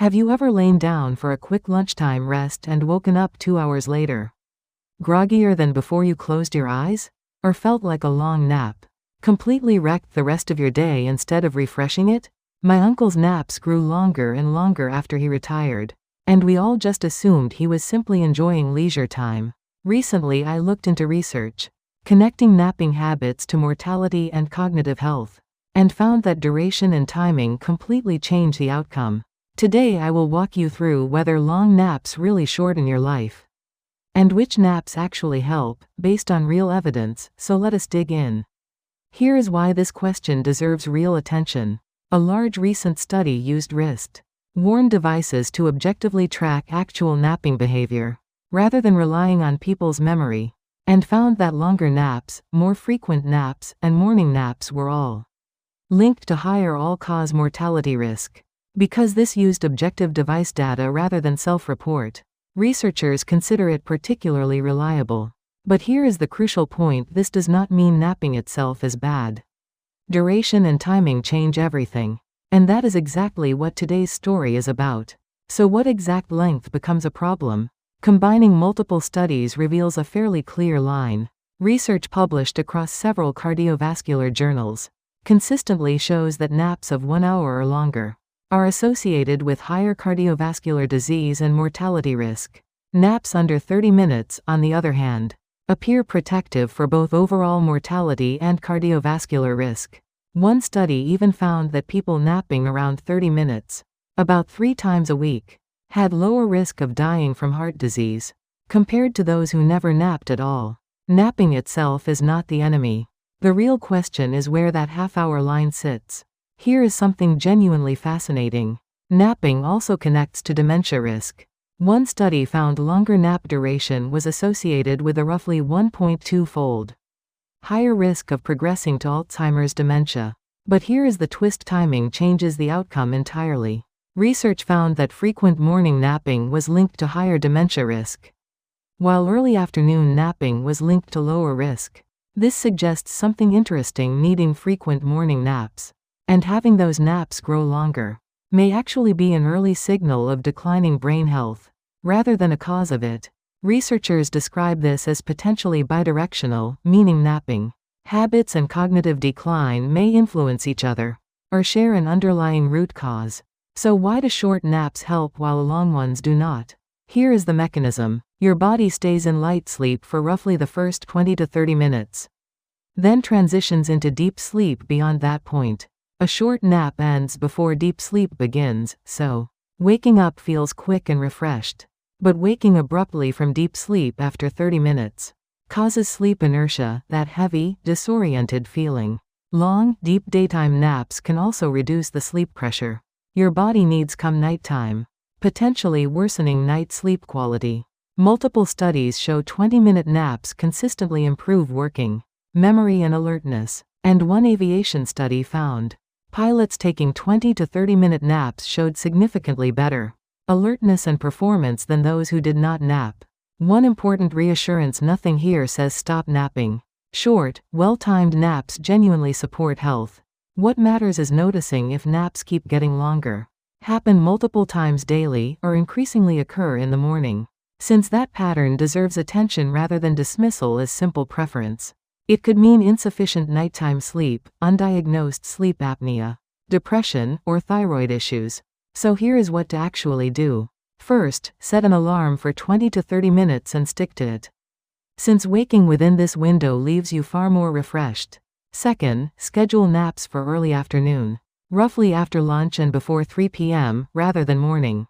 Have you ever lain down for a quick lunchtime rest and woken up 2 hours later? Groggier than before you closed your eyes? Or felt like a long nap completely wrecked the rest of your day instead of refreshing it? My uncle's naps grew longer and longer after he retired, and we all just assumed he was simply enjoying leisure time. Recently I looked into research connecting napping habits to mortality and cognitive health, and found that duration and timing completely change the outcome. Today I will walk you through whether long naps really shorten your life, and which naps actually help, based on real evidence, so let us dig in. Here is why this question deserves real attention. A large recent study used wrist-worn devices to objectively track actual napping behavior, rather than relying on people's memory, and found that longer naps, more frequent naps, and morning naps were all linked to higher all-cause mortality risk. Because this used objective device data rather than self-report, researchers consider it particularly reliable. But here is the crucial point: this does not mean napping itself is bad. Duration and timing change everything. And that is exactly what today's story is about. So what exact length becomes a problem? Combining multiple studies reveals a fairly clear line. Research published across several cardiovascular journals consistently shows that naps of 1 hour or longer are associated with higher cardiovascular disease and mortality risk. Naps under 30 minutes, on the other hand, appear protective for both overall mortality and cardiovascular risk. One study even found that people napping around 30 minutes, about 3 times a week, had lower risk of dying from heart disease, compared to those who never napped at all. Napping itself is not the enemy. The real question is where that half-hour line sits. Here is something genuinely fascinating. Napping also connects to dementia risk. One study found longer nap duration was associated with a roughly 1.2-fold higher risk of progressing to Alzheimer's dementia. But here is the twist: timing changes the outcome entirely. Research found that frequent morning napping was linked to higher dementia risk, while early afternoon napping was linked to lower risk. This suggests something interesting: needing frequent morning naps, and having those naps grow longer, may actually be an early signal of declining brain health, rather than a cause of it. Researchers describe this as potentially bidirectional, meaning napping habits and cognitive decline may influence each other, or share an underlying root cause. So why do short naps help while long ones do not? Here is the mechanism. Your body stays in light sleep for roughly the first 20 to 30 minutes, then transitions into deep sleep beyond that point. A short nap ends before deep sleep begins, so waking up feels quick and refreshed. But waking abruptly from deep sleep after 30 minutes causes sleep inertia, that heavy, disoriented feeling. Long, deep daytime naps can also reduce the sleep pressure your body needs come nighttime, potentially worsening night sleep quality. Multiple studies show 20-minute naps consistently improve working memory and alertness, and one aviation study found pilots taking 20 to 30-minute naps showed significantly better alertness and performance than those who did not nap. One important reassurance: nothing here says stop napping. Short, well-timed naps genuinely support health. What matters is noticing if naps keep getting longer, happen multiple times daily, or increasingly occur in the morning. Since that pattern deserves attention rather than dismissal as simple preference. It could mean insufficient nighttime sleep, undiagnosed sleep apnea, depression, or thyroid issues. So here is what to actually do. First, set an alarm for 20 to 30 minutes and stick to it, since waking within this window leaves you far more refreshed. Second, schedule naps for early afternoon, roughly after lunch and before 3 p.m., rather than morning,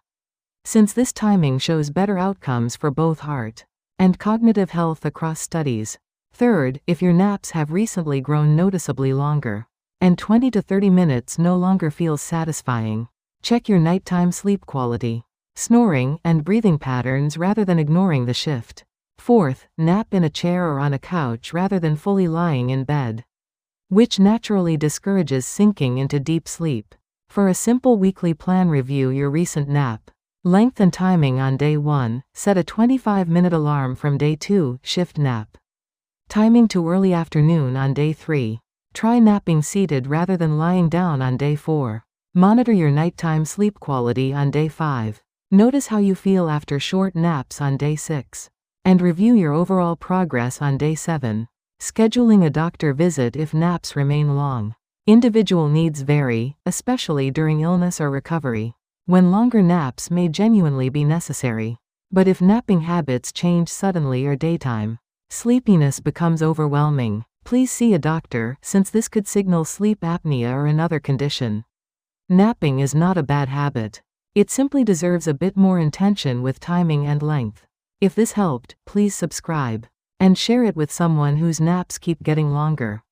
since this timing shows better outcomes for both heart and cognitive health across studies. Third, if your naps have recently grown noticeably longer, and 20 to 30 minutes no longer feels satisfying, check your nighttime sleep quality, snoring, and breathing patterns rather than ignoring the shift. Fourth, nap in a chair or on a couch rather than fully lying in bed, which naturally discourages sinking into deep sleep. For a simple weekly plan, review your recent nap length and timing on day 1, set a 25-minute alarm from day 2, shift nap timing to early afternoon on day 3. Try napping seated rather than lying down on day 4. Monitor your nighttime sleep quality on day 5. Notice how you feel after short naps on day 6. And review your overall progress on day 7. Scheduling a doctor visit if naps remain long. Individual needs vary, especially during illness or recovery, when longer naps may genuinely be necessary. But if napping habits change suddenly or daytime sleepiness becomes overwhelming, please see a doctor, since this could signal sleep apnea or another condition. Napping is not a bad habit. It simply deserves a bit more intention with timing and length. If this helped, please subscribe and share it with someone whose naps keep getting longer.